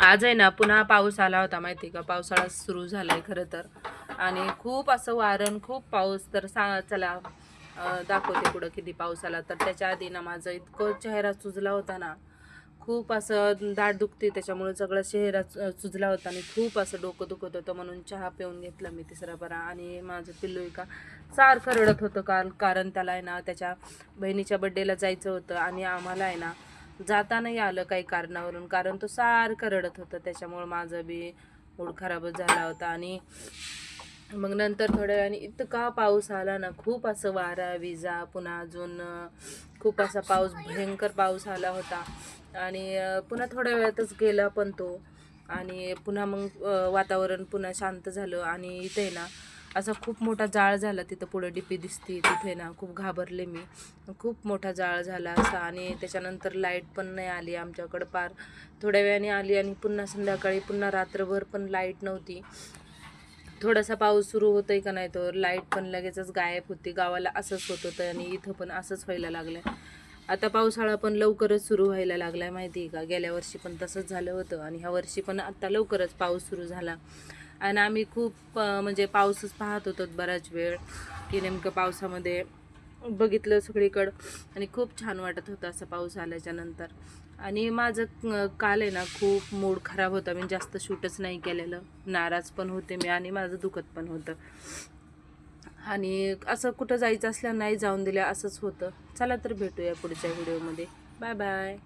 आज आहे ना पुन्हा पाऊस आला होता माहिती का. पावसाळा सुरू झालाय खरं तर. आणि खूप असं वारण, खूप पाऊस. तर चला दाखवते पुढं किती पाऊस आला. तर त्याच्या आधी ना माझं इतकं चेहरा सुजला होता ना, खूप असं दाट दुखते त्याच्यामुळे सगळं चेहरा सुजला होता आणि खूप असं डोकं दुखत होतं. म्हणून चहा पिऊन घेतला मी तिसरा बरा. आणि माझं पिल्लू का सारखं रडत होतं कारण त्याला आहे ना त्याच्या बहिणीच्या बड्डेला जायचं होतं आणि आम्हाला आहे ना जाता नाही आलं काही कारणावरून, कारण तो सारखं रडत होतं. त्याच्यामुळे माझं बी मूड खराबच झाला होता. आणि मग नंतर थोड्या वेळाने इतका पाऊस आला ना, खूप असं वारा विजा, पुन्हा अजून खूप असा पाऊस, भयंकर पाऊस आला होता. आणि पुन्हा थोड्या वेळातच गेला पण तो. आणि पुन्हा मग वातावरण पुन्हा शांत झालं. आणि इथे ना असा खूप मोठा जाळ झाला, तिथं पुढे डिपी दिसती तिथे ना खूप घाबरले मी. खूप मोठा जाळ झाला असा. आणि त्याच्यानंतर लाईट पण नाही आली आमच्याकडं, पार थोड्या वेळाने आली आणि पुन्हा संध्याकाळी पुन्हा रात्रभर पण लाईट नव्हती. थोडासा पाऊस सुरू होतोय का नाही तर लाईट पण लगेचच गायब होती. गावाला असंच होत होतं आणि इथं पण असंच व्हायला लागलं. आता पावसाळा पण लवकरच सुरू व्हायला लागलाय माहिती आहे का. गेल्या वर्षी पण तसंच झालं होतं आणि ह्या वर्षी पण आता लवकरच पाऊस सुरू झाला. आणि आम्ही खूप म्हणजे पाऊसच पाहत होतो बराच वेळ, की नेमकं पावसामध्ये बघितलं सगळीकडं आणि खूप छान वाटत होतं असं पाऊस आल्याच्या नंतर. आणि माझं काल आहे ना खूप मूड खराब होता. मी जास्त शूटच नाही केलेलं. नाराज पण होते मी आणि माझं दुखत पण होतं. आणि असं कुठं जायचं असलं नाही जाऊन दिलं, असंच होतं. चला तर भेटूया पुढच्या व्हिडिओमध्ये. Bye bye.